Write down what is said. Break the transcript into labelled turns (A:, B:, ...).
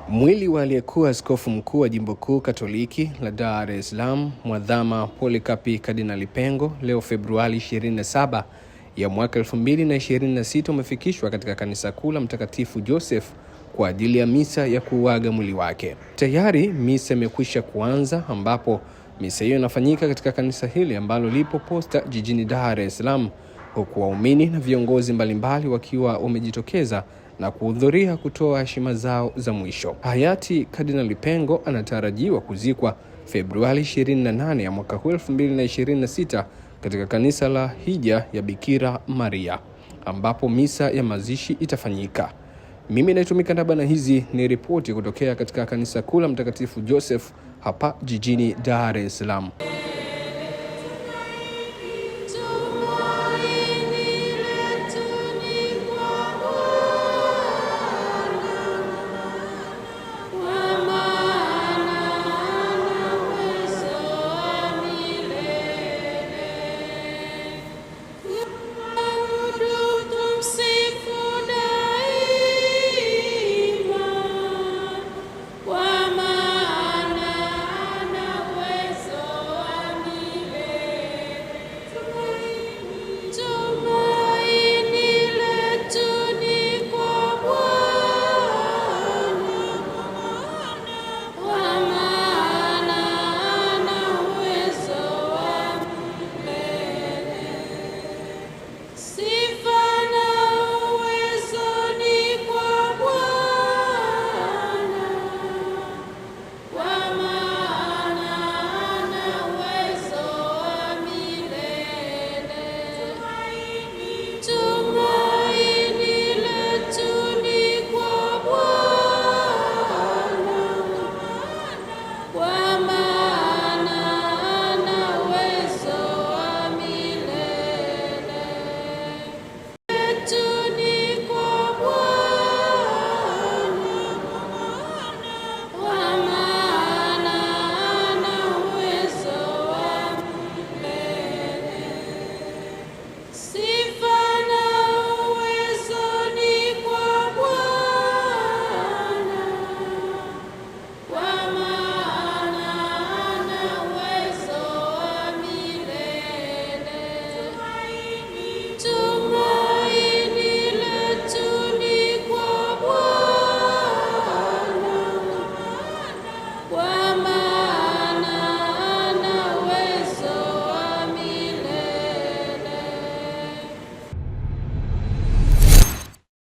A: Mwili wa aliyekuwa askofu mkuu wa Jimbo Kuu Katoliki la Dar es Salaam, Mwadhama Polycarp Kardinali Pengo, leo Februari 27 ya mwaka 2026 umefikishwa katika kanisa kuu la Mtakatifu Joseph kwa ajili ya misa ya kuuaga mwili wake. Tayari misa imekwisha kuanza, ambapo misa hiyo inafanyika katika kanisa hili ambalo lipo Posta jijini Dar es Salaam, huku waumini na viongozi mbalimbali wakiwa wamejitokeza na kuhudhuria kutoa heshima zao za mwisho. Hayati Kardinali Pengo anatarajiwa kuzikwa Februari 28 ya mwaka 2026 katika kanisa la Hija ya Bikira Maria, ambapo misa ya mazishi itafanyika. Mimi naitumika ndaba, na hizi ni ripoti kutokea katika kanisa kuu la Mtakatifu Joseph hapa jijini Dar es Salaam.